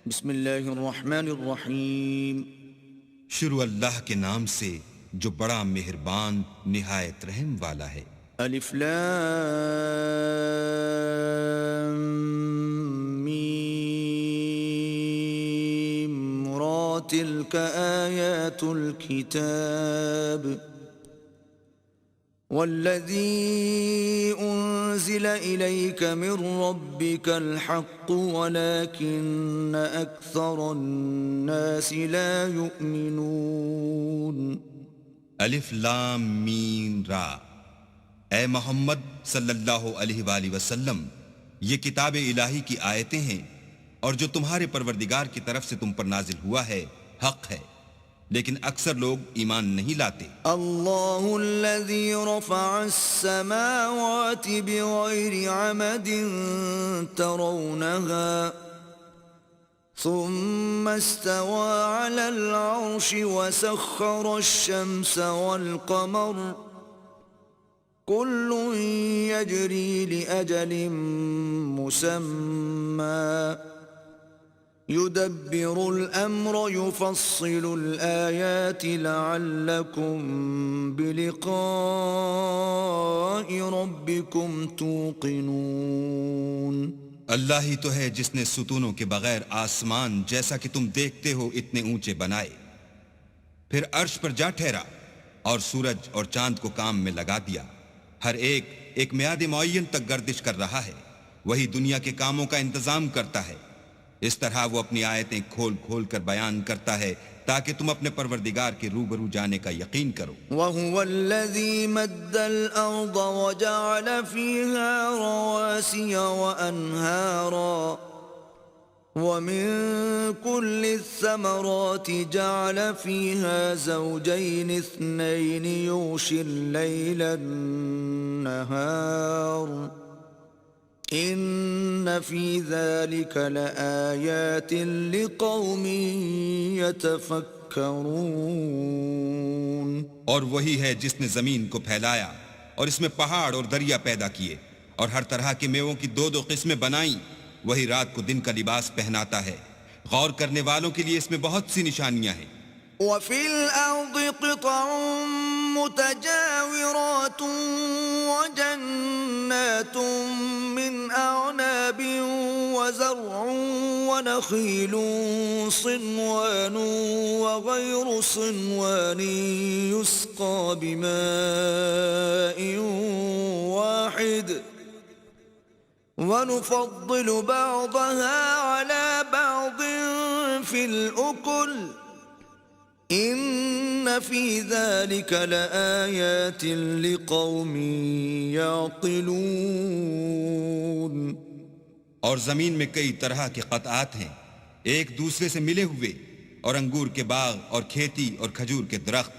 بسم اللہ الرحمن الرحیم. شروع اللہ کے نام سے جو بڑا مہربان نہایت رحم والا ہے. الف لام میم را تلک آیات الكتاب والذی انزل الیک من ربک الحق ولكن اکثر الناس لا یؤمنون. الف لام میم را. اے محمد صلی اللہ علیہ وآلہ وسلم، یہ کتاب الہی کی آیتیں ہیں اور جو تمہارے پروردگار کی طرف سے تم پر نازل ہوا ہے حق ہے، لیکن اکثر لوگ ایمان نہیں لاتے. اللہ الذی رفع السماوات بغیر عمد ترونها ثم استوى على العرش وسخر الشمس والقمر كل يجري لأجل مسمى يدبر الأمر يفصل الآيات لعلكم بلقاء ربكم توقنون. اللہ ہی تو ہے جس نے ستونوں کے بغیر آسمان جیسا کہ تم دیکھتے ہو اتنے اونچے بنائے، پھر عرش پر جا ٹھہرا اور سورج اور چاند کو کام میں لگا دیا. ہر ایک ایک میعاد معین تک گردش کر رہا ہے. وہی دنیا کے کاموں کا انتظام کرتا ہے. اس طرح وہ اپنی آیتیں کھول کھول کر بیان کرتا ہے تاکہ تم اپنے پروردگار کے روبرو جانے کا یقین کرو. وَهُوَ الَّذِي مَدَّ الْأَرْضَ وَجَعَلَ فِيهَا رَوَاسِيَ وَأَنْهَارًا وَمِن كُلِّ الثَّمَرَاتِ جَعَلَ فِيهَا زَوْجَيْنِ اثْنَيْنِ يُغْشِي اللَّيْلَ النَّهَارَ ان فی ذلک لآیات لقوم یتفکرون. اور وہی ہے جس نے زمین کو پھیلایا اور اس میں پہاڑ اور دریا پیدا کیے اور ہر طرح کے میووں کی دو دو قسمیں بنائیں. وہی رات کو دن کا لباس پہناتا ہے. غور کرنے والوں کے لیے اس میں بہت سی نشانیاں ہیں. وفي الأرض قطع متجاورات وجنات من أعناب وزرع ونخيل صنوان وغير صنوان يسقى بماء واحد ونفضل بعضها على بعض في الأكل ان فی ذلک لآیات لقوم یعقلون. اور زمین میں کئی طرح کے قطعات ہیں ایک دوسرے سے ملے ہوئے، اور انگور کے باغ اور کھیتی اور کھجور کے درخت.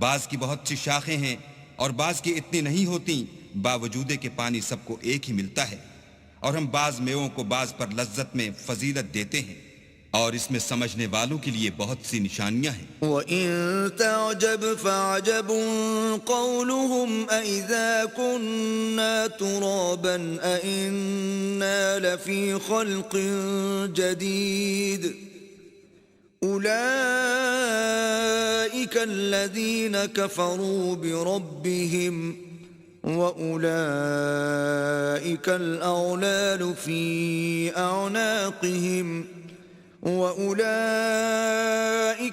بعض کی بہت سی شاخیں ہیں اور بعض کی اتنی نہیں ہوتی، باوجود کہ پانی سب کو ایک ہی ملتا ہے. اور ہم بعض میووں کو بعض پر لذت میں فضیلت دیتے ہیں، اور اس میں سمجھنے والوں کے لیے بہت سی نشانیاں ہیں. وَإِن تَعْجَبْ فَعَجَبٌ قَوْلُهُمْ أَإِذَا كُنَّا تُرَابًا أَإِنَّا لَفِي خَلْقٍ جَدِيدٍ أُولَئِكَ الَّذِينَ كَفَرُوا بِرَبِّهِمْ وَأُولَئِكَ الْأَغْلَالُ فِي أَعْنَاقِهِمْ وَأُولَئِكَ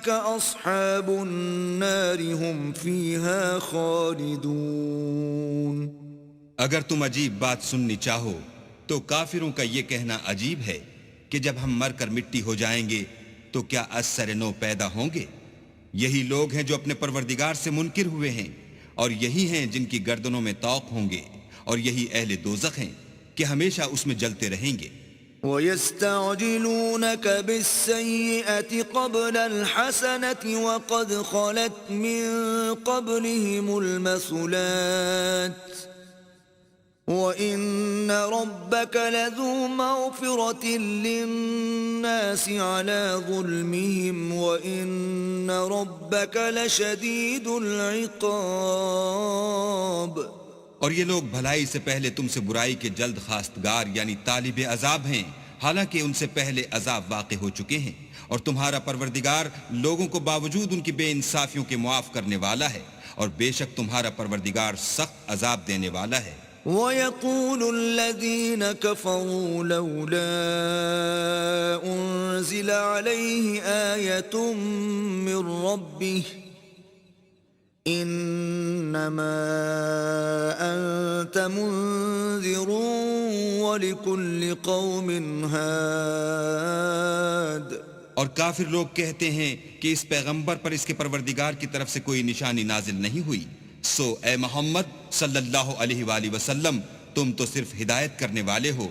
أَصْحَابُ النَّارِ هُمْ فِيهَا خَالِدُونَ. اگر تم عجیب بات سننی چاہو تو کافروں کا یہ کہنا عجیب ہے کہ جب ہم مر کر مٹی ہو جائیں گے تو کیا از سر نو پیدا ہوں گے. یہی لوگ ہیں جو اپنے پروردگار سے منکر ہوئے ہیں، اور یہی ہیں جن کی گردنوں میں طوق ہوں گے، اور یہی اہل دوزخ ہیں کہ ہمیشہ اس میں جلتے رہیں گے. وَيَسْتَعْجِلُونَكَ بِالسَّيِّئَةِ قَبْلَ الْحَسَنَةِ وَقَدْ خَلَتْ مِن قَبْلِهِمُ الْمَثُلَاتُ وَإِنَّ رَبَّكَ لَذُو مَغْفِرَةٍ لِلنَّاسِ عَلَى ظُلْمِهِمْ وَإِنَّ رَبَّكَ لَشَدِيدُ الْعِقَابِ. اور یہ لوگ بھلائی سے پہلے تم سے برائی کے جلد خواستگار یعنی طالب عذاب ہیں، حالانکہ ان سے پہلے عذاب واقع ہو چکے ہیں، اور تمہارا پروردگار لوگوں کو باوجود ان کی بے انصافیوں کے معاف کرنے والا ہے، اور بے شک تمہارا پروردگار سخت عذاب دینے والا ہے۔ وَيَقُولُ الَّذِينَ كَفَرُوا لَوْلَا أُنزِلَ عَلَيْهِ آيَةٌ مِّن رَّبِّهِ إِنَّمَا أَنتَ مُنذِرٌ وَلِكُلِّ قَوْمٍ هَادٍ۔ اور کافر لوگ کہتے ہیں کہ اس پیغمبر پر اس کے پروردگار کی طرف سے کوئی نشانی نازل نہیں ہوئی، سو اے محمد صلی اللہ علیہ وآلہ وسلم تم تو صرف ہدایت کرنے والے ہو،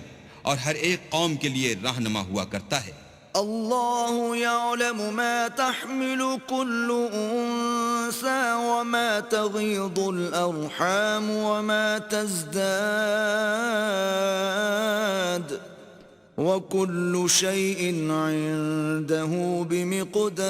اور ہر ایک قوم کے لیے رہنما ہوا کرتا ہے۔ اللہ يعلم ما تحمل كل انثى وما تغيض الارحام وما تزداد وكل شيء عنده بمقدار۔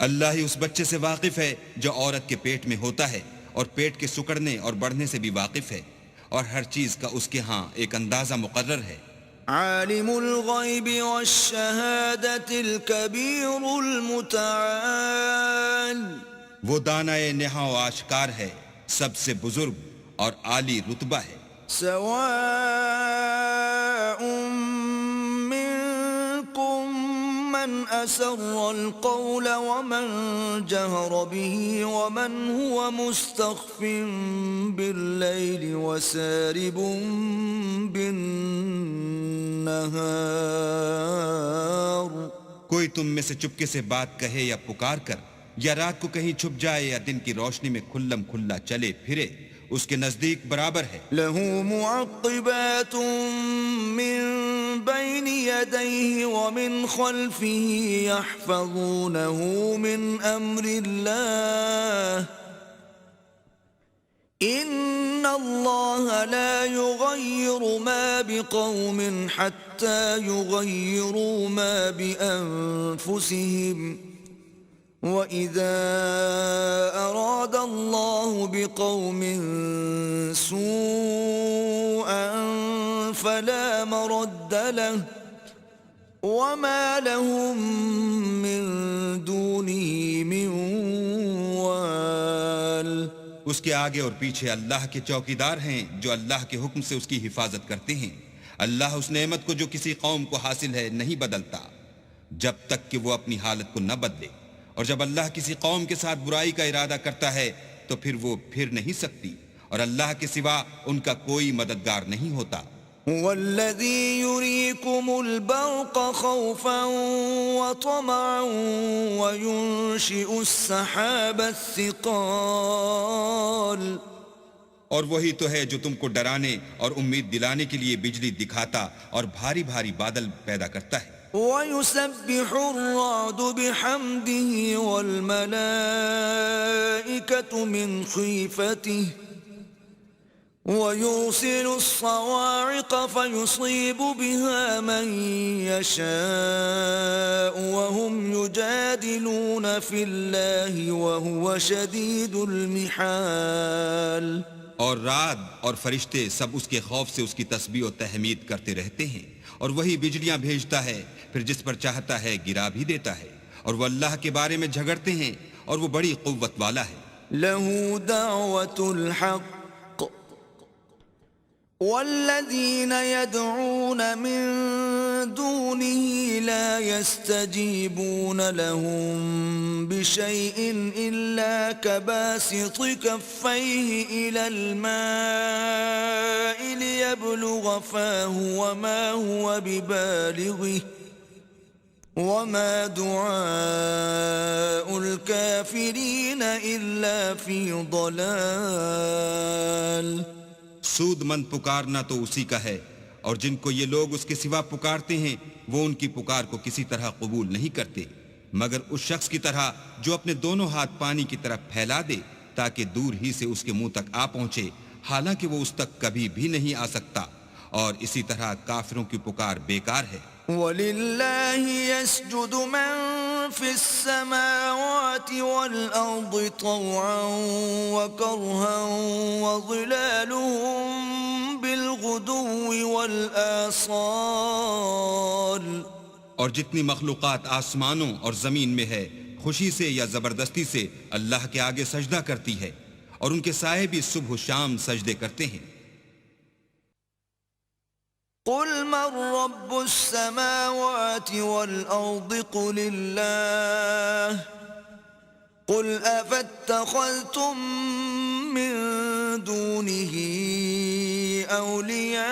اللہ ہی اس بچے سے واقف ہے جو عورت کے پیٹ میں ہوتا ہے، اور پیٹ کے سکڑنے اور بڑھنے سے بھی واقف ہے، اور ہر چیز کا اس کے ہاں ایک اندازہ مقرر ہے۔ عالم الغیب والشہادۃ الکبیر المتعال۔ وہ دانائے نہاں و آشکار ہے، سب سے بزرگ اور عالی رتبہ ہے۔ سواء منکم من اسر القول ومن جہر به ومن هو مستخف باللیل وسارب بالنہار۔ کوئی تم میں سے چپکے سے بات کہے یا پکار کر، یا رات کو کہیں چھپ جائے یا دن کی روشنی میں کھلم کھلا چلے پھرے، اس کے نزدیک برابر ہے۔ له معقبات من بين يديه ومن خلفه يحفظونه من أمر الله إن الله لا يغير ما بقوم حتى يغيروا ما بأنفسهم وَإِذَا أَرَادَ اللَّهُ بِقَوْمٍ سُوءًا فَلَا مَرَدَّ لَهُ وَمَا لَهُم مِّن دُونِهِ مِن وَالٍ۔ اس کے آگے اور پیچھے اللہ کے چوکیدار ہیں جو اللہ کے حکم سے اس کی حفاظت کرتے ہیں۔ اللہ اس نعمت کو جو کسی قوم کو حاصل ہے نہیں بدلتا جب تک کہ وہ اپنی حالت کو نہ بدلے، اور جب اللہ کسی قوم کے ساتھ برائی کا ارادہ کرتا ہے تو پھر وہ پھر نہیں سکتی، اور اللہ کے سوا ان کا کوئی مددگار نہیں ہوتا۔ هو الذي يريكم البرق خوفا وطمعا وينشئ السحاب الثقال۔ اور وہی تو ہے جو تم کو ڈرانے اور امید دلانے کے لیے بجلی دکھاتا اور بھاری بھاری بادل پیدا کرتا ہے۔ وَيُسَبِّحُ الرَّعْدُ بِحَمْدِهِ وَالْمَلَائِكَةُ مِنْ خِيفَتِهِ وَيُرْسِلُ الصَّوَاعِقَ فَيُصِيبُ بِهَا مَنْ يَشَاءُ وَهُمْ يُجَادِلُونَ فِي اللَّهِ وَهُوَ شَدِيدُ الْمِحَالِ۔ اور رعد اور فرشتے سب اس کے خوف سے اس کی تسبیح و تحمید کرتے رہتے ہیں، اور وہی بجلیاں بھیجتا ہے، پھر جس پر چاہتا ہے گرا بھی دیتا ہے، اور وہ اللہ کے بارے میں جھگڑتے ہیں، اور وہ بڑی قوت والا ہے۔ لَهُ دَعْوَةُ الْحَقِّ وَالَّذِينَ يَدْعُونَ مِن دُونِهِ لَا يَسْتَجِيبُونَ لَهُم بِشَيْءٍ إِلَّا كَبَاسِطِ كَفَّيْهِ إِلَى الْمَاءِ لِيَبْلُغَ فَاهُ وَمَا هُوَ بِبَالِغِهِ وَمَا دُعَاءُ الْكَافِرِينَ إِلَّا فِي ضَلَالٍ۔ سود مند پکارنا تو اسی کا ہے، اور جن کو یہ لوگ اس کے سوا پکارتے ہیں وہ ان کی پکار کو کسی طرح قبول نہیں کرتے، مگر اس شخص کی طرح جو اپنے دونوں ہاتھ پانی کی طرف پھیلا دے تاکہ دور ہی سے اس کے منہ تک آ پہنچے، حالانکہ وہ اس تک کبھی بھی نہیں آ سکتا، اور اسی طرح کافروں کی پکار بیکار ہے۔ وَلِلَّهِ يَسْجُدُ مَن فِي السَّمَاوَاتِ وَالْأَرْضِ طَوْعًا وَكَرْهًا وَظِلَالُهُم بِالْغُدُوِّ بالغدو والآصال اور جتنی مخلوقات آسمانوں اور زمین میں ہے خوشی سے یا زبردستی سے اللہ کے آگے سجدہ کرتی ہے، اور ان کے سائے بھی صبح و شام سجدے کرتے ہیں۔ قل من رب السماوات والأرض قل الله قل أفاتخذتم من دونه أولياء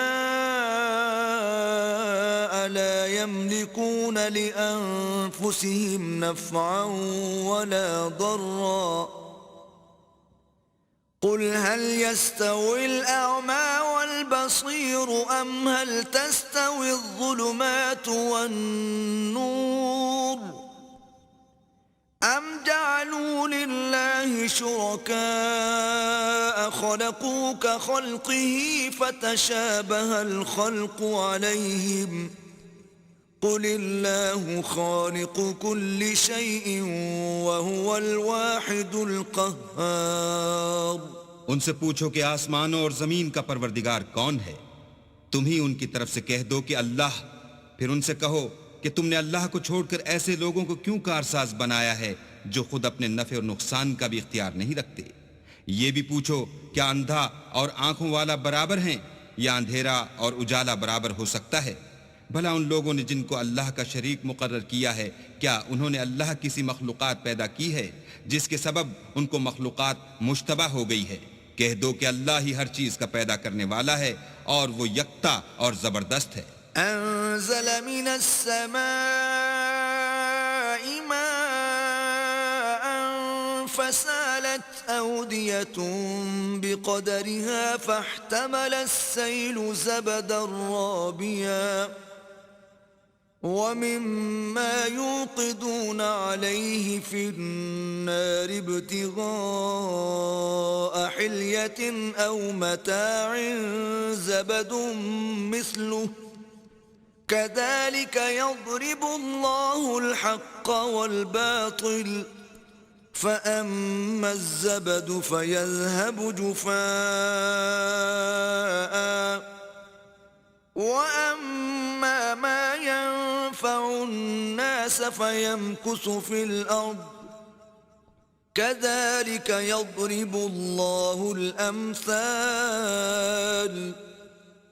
لا يملكون لأنفسهم نفعا ولا ضرا قل هل يستوي الأعمى والبصير أم هل تستوي الظلمات والنور أم جعلوا لله شركاء خلقوا كخلقه فتشابه الخلق عليهم قل الله خالق كل شيء وهو الواحد القهار۔ ان سے پوچھو کہ آسمانوں اور زمین کا پروردگار کون ہے؟ تم ہی ان کی طرف سے کہہ دو کہ اللہ۔ پھر ان سے کہو کہ تم نے اللہ کو چھوڑ کر ایسے لوگوں کو کیوں کارساز بنایا ہے جو خود اپنے نفع اور نقصان کا بھی اختیار نہیں رکھتے؟ یہ بھی پوچھو کیا اندھا اور آنکھوں والا برابر ہیں یا اندھیرا اور اجالا برابر ہو سکتا ہے؟ بھلا ان لوگوں نے جن کو اللہ کا شریک مقرر کیا ہے، کیا انہوں نے اللہ کسی مخلوقات پیدا کی ہے جس کے سبب ان کو مخلوقات مشتبہ ہو گئی ہے؟ کہہ دو کہ اللہ ہی ہر چیز کا پیدا کرنے والا ہے اور وہ یکتا اور زبردست ہے۔ انزل من السماء ماء فسالت أودية بقدرها فاحتمل السيل زبدا رابيا ومما يوقدون عليه في النار ابتغاء حلية أو متاع زبد مثله كذلك يضرب الله الحق والباطل فأما الزبد فيذهب جفاء وأما ما ينفع الناس فيمكث في الأرض كذلك يضرب الله الأمثال۔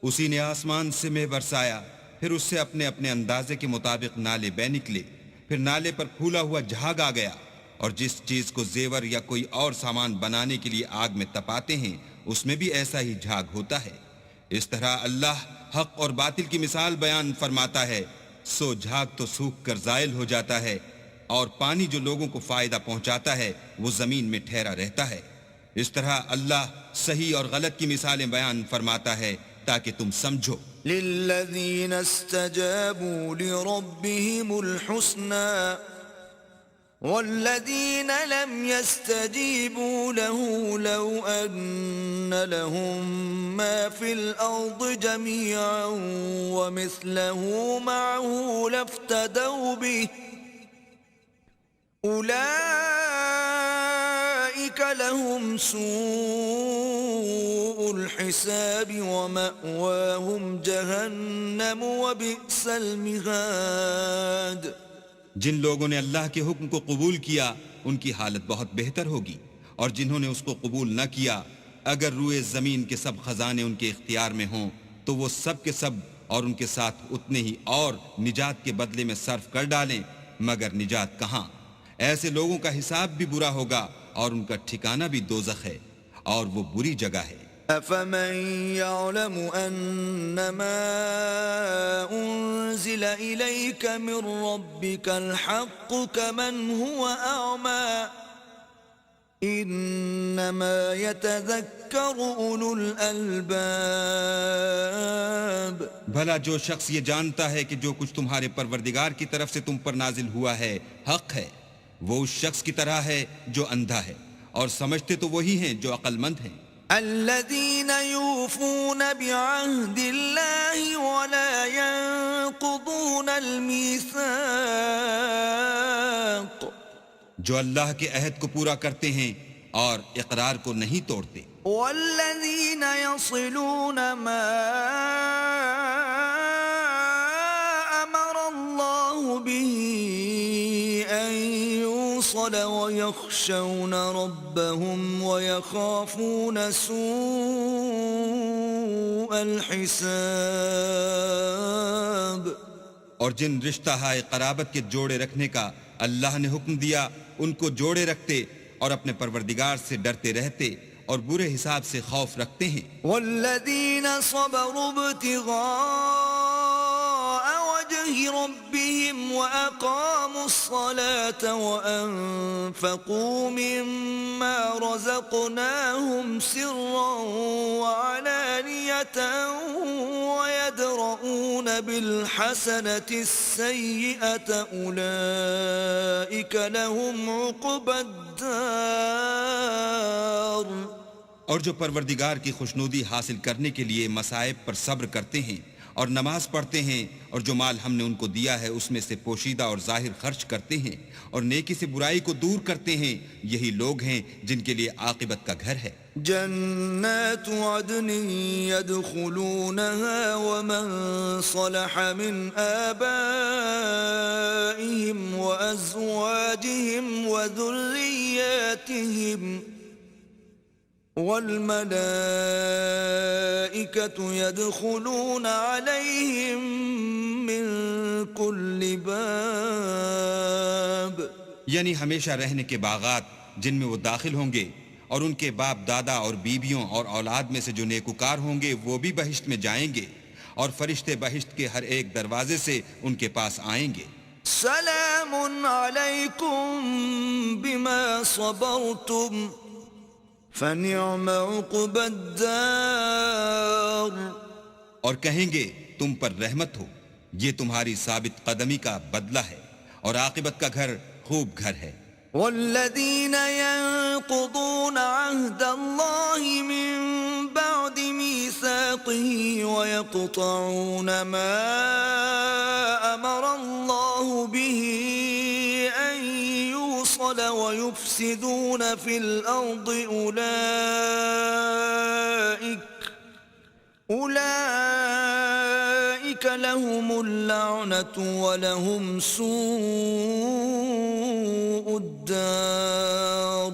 اسی نے آسمان سے مے برسایا، پھر اس سے اپنے اپنے اندازے کے مطابق نالے بہ نکلے، پھر نالے پر پھولا ہوا جھاگ آ گیا، اور جس چیز کو زیور یا کوئی اور سامان بنانے کے لیے آگ میں تپاتے ہیں اس میں بھی ایسا ہی جھاگ ہوتا ہے۔ اس طرح اللہ حق اور باطل کی مثال بیان فرماتا ہے، سو جھاگ تو سوکھ کر زائل ہو جاتا ہے، اور پانی جو لوگوں کو فائدہ پہنچاتا ہے وہ زمین میں ٹھہرا رہتا ہے۔ اس طرح اللہ صحیح اور غلط کی مثالیں بیان فرماتا ہے تاکہ تم سمجھو۔ للذین استجابوا لربهم الحسنى والذين لم يستجيبوا له لو أن لهم ما في الأرض جميعا ومثله معه لافتدوا به أولئك لهم سوء الحساب ومأواهم جهنم وبئس المهاد۔ جن لوگوں نے اللہ کے حکم کو قبول کیا ان کی حالت بہت بہتر ہوگی، اور جنہوں نے اس کو قبول نہ کیا اگر روئے زمین کے سب خزانے ان کے اختیار میں ہوں تو وہ سب کے سب اور ان کے ساتھ اتنے ہی اور نجات کے بدلے میں صرف کر ڈالیں، مگر نجات کہاں؟ ایسے لوگوں کا حساب بھی برا ہوگا اور ان کا ٹھکانہ بھی دوزخ ہے، اور وہ بری جگہ ہے۔ أفمن يعلم أنما أنزل إليك من ربك الحق كمن هو أعمى إنما يتذكر أولو الألباب۔ بھلا جو شخص یہ جانتا ہے کہ جو کچھ تمہارے پروردگار کی طرف سے تم پر نازل ہوا ہے حق ہے، وہ اس شخص کی طرح ہے جو اندھا ہے، اور سمجھتے تو وہی ہیں جو عقل مند ہیں۔ الذين يوفون بعهد الله ولا ينقضون الميثاق۔ جو اللہ کے عہد کو پورا کرتے ہیں اور اقرار کو نہیں توڑتے. والذین یصلون ما امر اللہ به ان یوصل ویخشون ربهم ویخافون سوء الحساب. اور جن رشتہ ہائے قرابت کے جوڑے رکھنے کا اللہ نے حکم دیا ان کو جوڑے رکھتے اور اپنے پروردگار سے ڈرتے رہتے اور برے حساب سے خوف رکھتے ہیں. والذین صبروا ابتغاء وجه ربهم وأقاموا الصلاة وأنفقوا مما رزقناهم سرا وعلانية ويدرؤون بالحسنة السيئة أولئك لهم عقبى الدار. اور جو پروردگار کی خوشنودی حاصل کرنے کے لیے مصائب پر صبر کرتے ہیں اور نماز پڑھتے ہیں اور جو مال ہم نے ان کو دیا ہے اس میں سے پوشیدہ اور ظاہر خرچ کرتے ہیں اور نیکی سے برائی کو دور کرتے ہیں، یہی لوگ ہیں جن کے لیے عاقبت کا گھر ہے. جنات عدن يدخلونها ومن صلح من آبائهم وأزواجهم وذرياتهم والملائكة يدخلون عليهم من كل باب. یعنی ہمیشہ رہنے کے باغات جن میں وہ داخل ہوں گے، اور ان کے باپ دادا اور بیویوں اور اولاد میں سے جو نیکوکار ہوں گے وہ بھی بہشت میں جائیں گے، اور فرشتے بہشت کے ہر ایک دروازے سے ان کے پاس آئیں گے. سلام علیکم بما صبرتم فنعم عقبى الدار. اور کہیں گے تم پر رحمت ہو، یہ تمہاری ثابت قدمی کا بدلہ ہے، اور عاقبت کا گھر خوب گھر ہے. والذین ينقضون عهد الله من بعد ميثاقه ويقطعون ما أمر الله به أن يوصل ويفسدون في الأرض أولئك لهم اللعنة ولهم سوء الدار.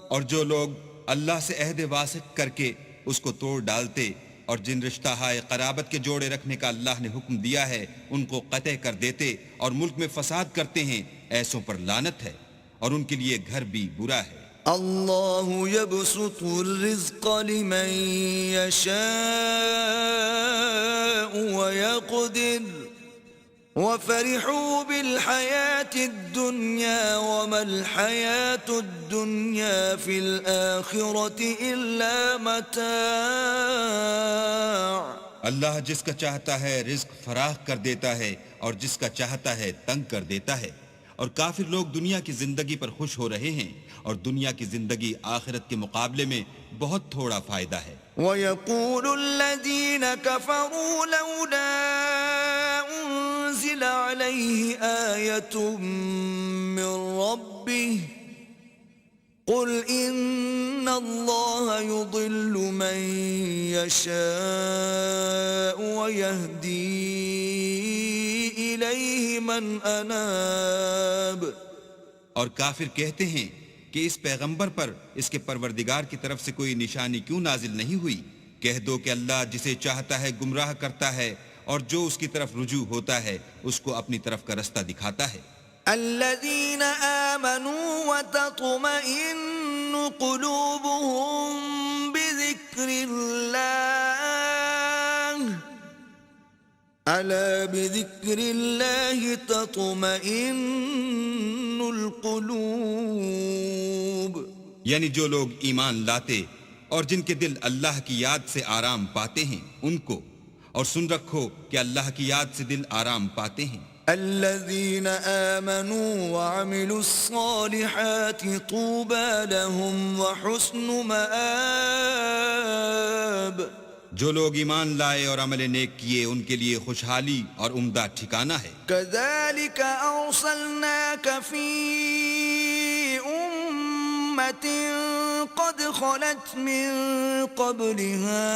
اور جو لوگ اللہ سے عہد واسق کر کے اس کو توڑ ڈالتے اور جن رشتہ ہائے قرابت کے جوڑے رکھنے کا اللہ نے حکم دیا ہے ان کو قطع کر دیتے اور ملک میں فساد کرتے ہیں، ایسوں پر لعنت ہے اور ان کے لیے گھر بھی برا ہے. اللہ یبسط الرزق لمن یشاء ویقدر وفرحوا بالحياة الدنيا وما الحياة الدنيا في الآخرة إلا متاع. اللہ جس کا چاہتا ہے رزق فراخ کر دیتا ہے اور جس کا چاہتا ہے تنگ کر دیتا ہے، اور کافر لوگ دنیا کی زندگی پر خوش ہو رہے ہیں اور دنیا کی زندگی آخرت کے مقابلے میں بہت تھوڑا فائدہ ہے. وَيَقُولُ الَّذِينَ كَفَرُوا لَوْلَا أُنزِلَ عَلَيْهِ آيَةٌ مِّن رَّبِّهِ قُلْ إِنَّ اللَّهَ يُضِلُّ مَن يَشَاءُ وَيَهْدِي إِلَيْهِ مَنْ أَنَابَ. اور کافر کہتے ہیں کہ اس پیغمبر پر اس کے پروردگار کی طرف سے کوئی نشانی کیوں نازل نہیں ہوئی؟ کہہ دو کہ اللہ جسے چاہتا ہے گمراہ کرتا ہے اور جو اس کی طرف رجوع ہوتا ہے اس کو اپنی طرف کا رستہ دکھاتا ہے. الذين آمنوا وتطمئن قلوبهم بذكر الله ألا بذكر الله تطمئن القلوب. یعنی جو لوگ ایمان لاتے اور جن کے دل اللہ کی یاد سے آرام پاتے ہیں ان کو، اور سن رکھو کہ اللہ کی یاد سے دل آرام پاتے ہیں. الذين آمنوا وعملوا الصالحات طوبى لهم وحسن مآب. جو لوگ ایمان لائے اور عمل نیک کیے ان کے لیے خوشحالی اور عمدہ ٹھکانہ ہے. كذلك أرسلناك في أمة قد خلت من قبلها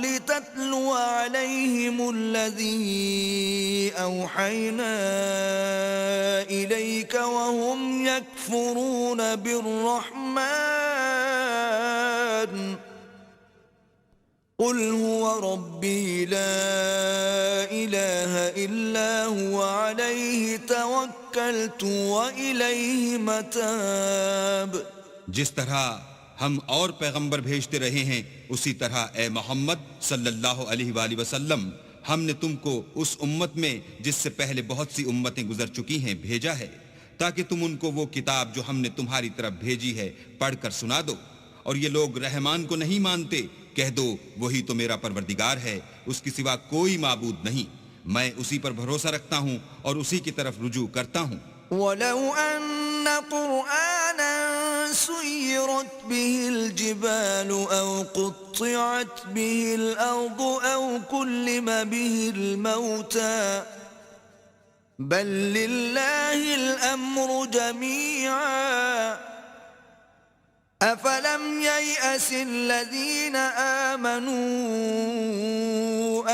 لتتلو عليهم الذي أوحينا إليك وهم يكفرون بالرحمن قل هو ربي لا إله إلا هو عليه توكلت وإليه متاب. جس طرح ہم اور پیغمبر بھیجتے رہے ہیں اسی طرح اے محمد صلی اللہ علیہ وآلہ وسلم ہم نے تم کو اس امت میں جس سے پہلے بہت سی امتیں گزر چکی ہیں بھیجا ہے تاکہ تم ان کو وہ کتاب جو ہم نے تمہاری طرف بھیجی ہے پڑھ کر سنا دو. اور یہ لوگ رحمان کو نہیں مانتے، کہہ دو وہی تو میرا پروردگار ہے، اس کے سوا کوئی معبود نہیں، میں اسی پر بھروسہ رکھتا ہوں اور اسی کی طرف رجوع کرتا ہوں. وَلَوْ أَنَّ قُرْآنًا سُيِّرَتْ بِهِ الْجِبَالُ أَوْ قُطِّعَتْ بِهِ الْأَرْضُ أَوْ كُلِّمَ بِهِ الْمَوْتَى بَلْ لِلَّهِ الْأَمْرُ جَمِيعًا أَفَلَمْ يَيْأَسِ الَّذِينَ آمَنُوا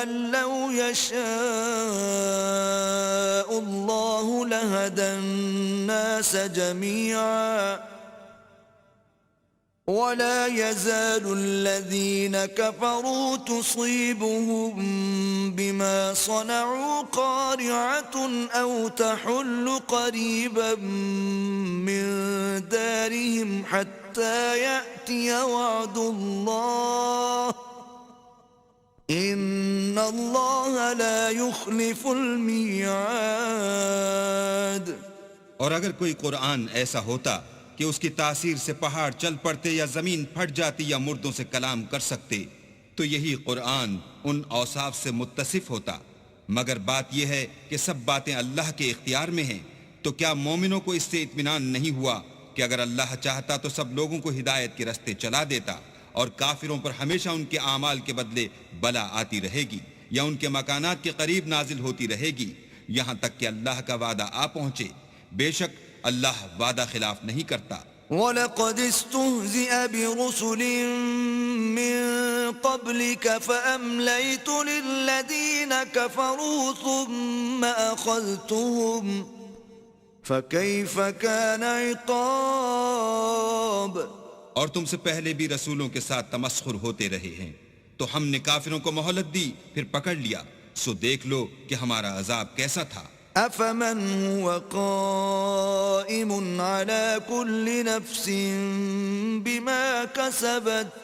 أَن لَّوْ يَشَاءُ اللَّهُ لَهَدَى النَّاسَ جَمِيعًا وَلَا يَزَالُ الَّذِينَ كَفَرُوا تُصِيبُهُم بِمَا صَنَعُوا قَارِعَةٌ أَوْ تَحُلُّ قَرِيبًا مِّن دَارِهِمْ حَتَّى يَأْتِيَ وَعْدُ اللَّهِ إِنَّ اللَّهَ لَا يُخْلِفُ الْمِيعَادَ. اور اگر کوئی قرآن ایسا ہوتا کہ اس کی تاثیر سے پہاڑ چل پڑتے یا زمین پھٹ جاتی یا مردوں سے کلام کر سکتے تو یہی قرآن ان اوصاف سے متصف ہوتا، مگر بات یہ ہے کہ سب باتیں اللہ کے اختیار میں ہیں. تو کیا مومنوں کو اس سے اطمینان نہیں ہوا کہ اگر اللہ چاہتا تو سب لوگوں کو ہدایت کے رستے چلا دیتا، اور کافروں پر ہمیشہ ان کے اعمال کے بدلے بلا آتی رہے گی یا ان کے مکانات کے قریب نازل ہوتی رہے گی یہاں تک کہ اللہ کا وعدہ آ پہنچے. بے شک اللہ وعدہ خلاف نہیں کرتا. وَلَقَدِ اسْتُهْزِئَ بِرُسُلٍ مِّن قَبْلِكَ فَأَمْلَيْتُ لِلَّذِينَ كَفَرُوا ثُمَّ أَخَذْتُهُمْ فَكَيْفَ كَانَ عِقَابِ. اور تم سے پہلے بھی رسولوں کے ساتھ تمسخر ہوتے رہے ہیں تو ہم نے کافروں کو مہلت دی پھر پکڑ لیا، سو دیکھ لو کہ ہمارا عذاب کیسا تھا. أَفَمَنْ هُوَ قَائِمٌ عَلَى كُلِّ نَفْسٍ بِمَا كَسَبَتْ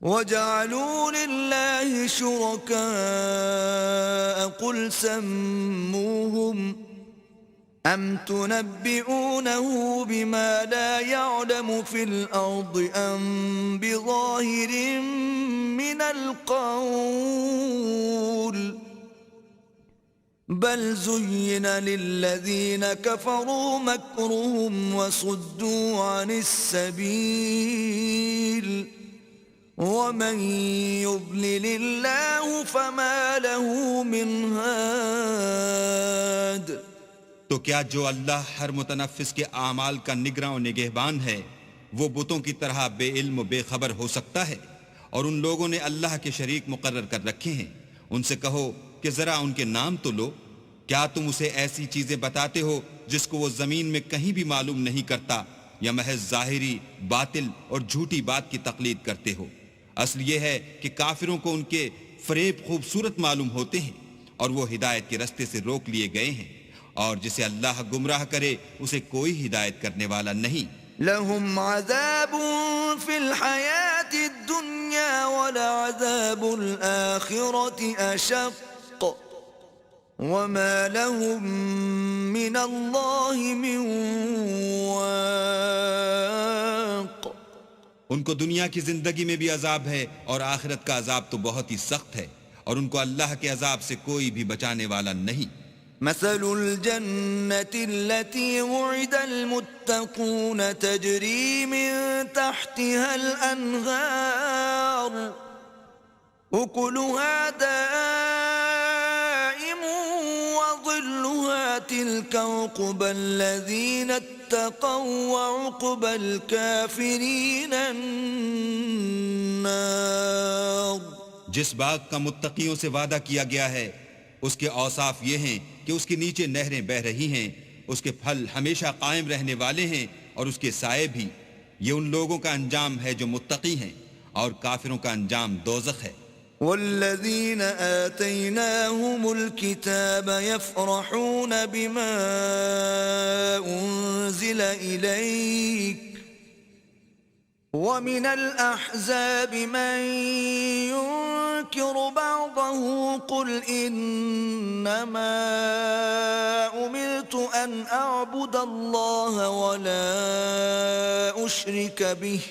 وَجَعَلُوا لِلَّهِ شُرَكَاءَ قُلْ سَمُّوهُمْ أَمْ تُنَبِّئُونَهُ بِمَا لَا يَعْلَمُ فِي الْأَرْضِ أَمْ بِظَاهِرٍ مِّنَ الْقَوْلِ بل زين للذين كفروا مكرهم وصدوا عن السبيل ومن يضلل الله فما له من هاد. تو کیا جو اللہ ہر متنفس کے اعمال کا نگراں و نگہبان ہے وہ بتوں کی طرح بے علم و بے خبر ہو سکتا ہے؟ اور ان لوگوں نے اللہ کے شریک مقرر کر رکھے ہیں. ان سے کہو کہ ذرا ان کے نام تو لو. کیا تم اسے ایسی چیزیں بتاتے ہو جس کو وہ زمین میں کہیں بھی معلوم نہیں کرتا، یا محض ظاہری باطل اور جھوٹی بات کی تقلید کرتے ہو؟ اصل یہ ہے کہ کافروں کو ان کے فریب خوبصورت معلوم ہوتے ہیں اور وہ ہدایت کے رستے سے روک لیے گئے ہیں، اور جسے اللہ گمراہ کرے اسے کوئی ہدایت کرنے والا نہیں. لهم عذاب في الحياة الدنيا ولعذاب الآخرة أشق وما لهم من الله من واق. ان کو دنیا کی زندگی میں بھی عذاب ہے اور آخرت کا عذاب تو بہت ہی سخت ہے، اور ان کو اللہ کے عذاب سے کوئی بھی بچانے والا نہیں. مثل الجنة التي وعد المتقون تجري من تحتها الأنهار أكلها دائم وظلها تلك عقبى الذين اتقوا وعقبى الكافرين النار. جس باغ کا متقیوں سے وعدہ کیا گیا ہے اس کے اوصاف یہ ہیں کہ اس کے نیچے نہریں بہہ رہی ہیں، اس کے پھل ہمیشہ قائم رہنے والے ہیں اور اس کے سائے بھی. یہ ان لوگوں کا انجام ہے جو متقی ہیں، اور کافروں کا انجام دوزخ ہے. والذين آتيناهم الكتاب يفرحون بما أنزل إليك ومن الأحزاب من ينكر بعضه قل إنما أمرت أن أعبد الله ولا أشرك به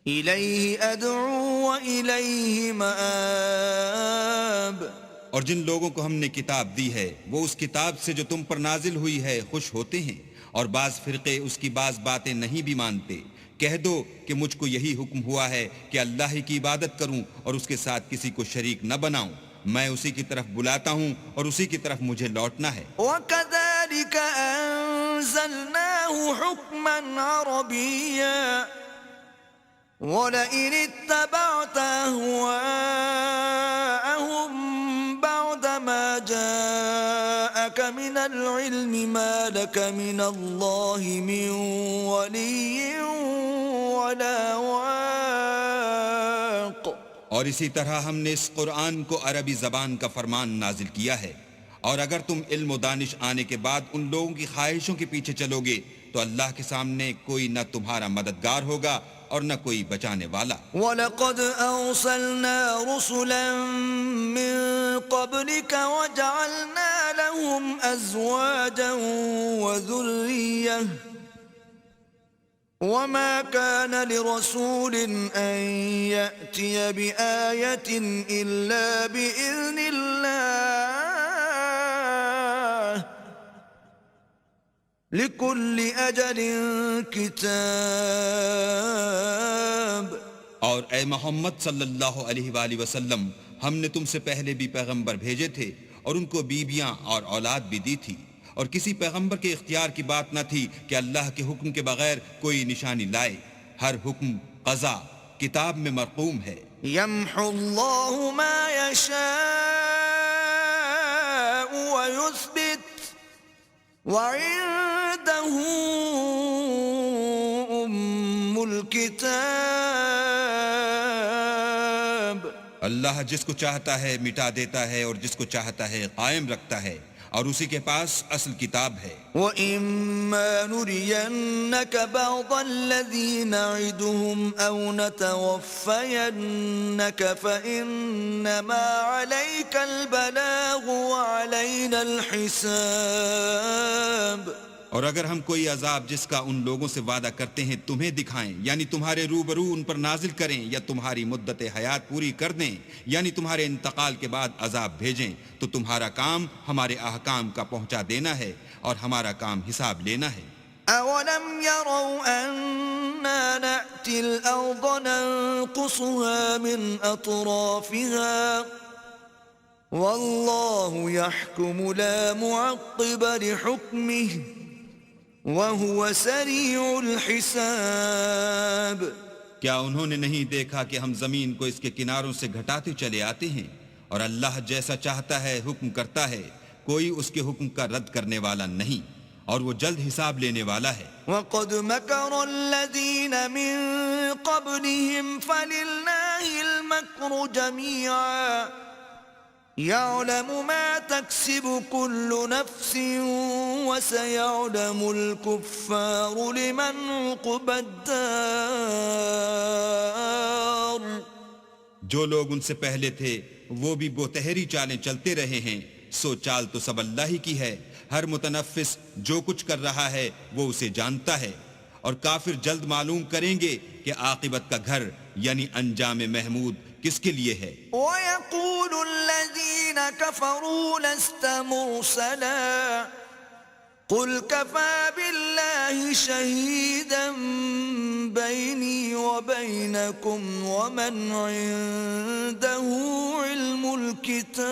إليه أدعو وإليه مآب. اور جن لوگوں کو ہم نے کتاب دی ہے وہ اس کتاب سے جو تم پر نازل ہوئی ہے خوش ہوتے ہیں، اور بعض فرقے اس کی بعض باتیں نہیں بھی مانتے. کہہ دو کہ مجھ کو یہی حکم ہوا ہے کہ اللہ ہی کی عبادت کروں اور اس کے ساتھ کسی کو شریک نہ بناؤں. میں اسی کی طرف بلاتا ہوں اور اسی کی طرف مجھے لوٹنا ہے. وَكَذَلِكَ أَنزَلْنَاهُ حُكْمًا عَرَبِيًّا وَلَئِنِ اتَّبَعْتَ أَهْوَاءَهُمْ بَعْدَمَا جَاءَكَ مِنَ الْعِلْمِ مَا لَكَ مِنَ اللَّهِ مِنْ وَلِيٍّ وَلَا وَاقٍ. اور اسی طرح ہم نے اس قرآن کو عربی زبان کا فرمان نازل کیا ہے، اور اگر تم علم و دانش آنے کے بعد ان لوگوں کی خواہشوں کے پیچھے چلو گے تو اللہ کے سامنے کوئی نہ تمہارا مددگار ہوگا اور نہ کوئی بچانے والا. وَلَقَدْ أَرْسَلْنَا رُسُلًا مِّن قَبْلِكَ وَجَعَلْنَا لَهُمْ أَزْوَاجًا وَذُرِّيَّةً وَمَا كَانَ لِرَسُولٍ أَن يَأْتِيَ بِآيَةٍ إِلَّا بِإِذْنِ اللَّهِ لِكُلِّ أَجَلٍ كِتَابٌ. اور اے محمد صلی اللہ علیہ وآلہ وسلم، ہم نے تم سے پہلے بھی پیغمبر بھیجے تھے اور ان کو بیویاں اور اولاد بھی دی تھی، اور کسی پیغمبر کے اختیار کی بات نہ تھی کہ اللہ کے حکم کے بغیر کوئی نشانی لائے. ہر حکم قضا کتاب میں مرقوم ہے. يَمْحُو اللَّهُ مَا يَشَاءُ وَيُثْبِتُ وَعِندَهُ أُمُّ الْكِتَابِ. اللہ جس کو چاہتا ہے مٹا دیتا ہے اور جس کو چاہتا ہے قائم رکھتا ہے، اور اسی کے پاس اصل کتاب ہے. وَإِمَّا نُرِيَنَّكَ بَعْضَ الَّذِي نَعِدُهُمْ أَوْ نَتَوَفَّيَنَّكَ فَإِنَّمَا عَلَيْكَ الْبَلَاغُ وَعَلَيْنَا الْحِسَابُ. اور اگر ہم کوئی عذاب جس کا ان لوگوں سے وعدہ کرتے ہیں تمہیں دکھائیں، یعنی تمہارے روبرو ان پر نازل کریں، یا تمہاری مدت حیات پوری کر دیں، یعنی تمہارے انتقال کے بعد عذاب بھیجیں، تو تمہارا کام ہمارے احکام کا پہنچا دینا ہے اور ہمارا کام حساب لینا ہے. أَوَلَمْ يَرَوْا أَنَّا نَأْتِي الْأَرْضَ نَنقُصُهَا مِنْ أَطْرَافِهَا وَاللَّهُ يَحْكُمُ لَا مُعَقِّبَ لِحُكْمِهِ وَهُوَ سَرِيعُ الْحِسَابِ. کیا انہوں نے نہیں دیکھا کہ ہم زمین کو اس کے کناروں سے گھٹاتے چلے آتے ہیں، اور اللہ جیسا چاہتا ہے حکم کرتا ہے، کوئی اس کے حکم کا رد کرنے والا نہیں، اور وہ جلد حساب لینے والا ہے. وَقَدْ مَكَرَ الَّذِينَ مِن قَبْلِهِمْ فَلِلَّهِ الْمَكْرُ جَمِيعًا يَعْلَمُ مَا تَكْسِبُ كُلُّ نَفْسٍ وَسَيَعْلَمُ الْكُفَّارُ لِمَنْ عُقْبَى الدَّارِ. جو لوگ ان سے پہلے تھے وہ بھی بہتری چالیں چلتے رہے ہیں، سو چال تو سب اللہ ہی کی ہے. ہر متنفس جو کچھ کر رہا ہے وہ اسے جانتا ہے، اور کافر جلد معلوم کریں گے کہ عاقبت کا گھر یعنی انجام محمود کس کے لیے ہے. وَيَقُولُ الَّذِينَ كَفَرُوا لَسْتَ مُرْسَلًا قُلْ كَفَى بِاللَّهِ شَهِيدًا بَيْنِي وَبَيْنَكُمْ وَمَنْ عِندَهُ عِلْمُ الْكِتَابِ.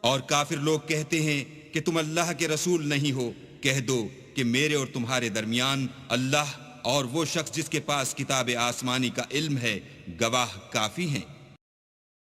اور کافر لوگ کہتے ہیں کہ تم اللہ کے رسول نہیں ہو. کہہ دو کہ میرے اور تمہارے درمیان اللہ اور وہ شخص جس کے پاس کتاب آسمانی کا علم ہے گواہ کافی ہیں.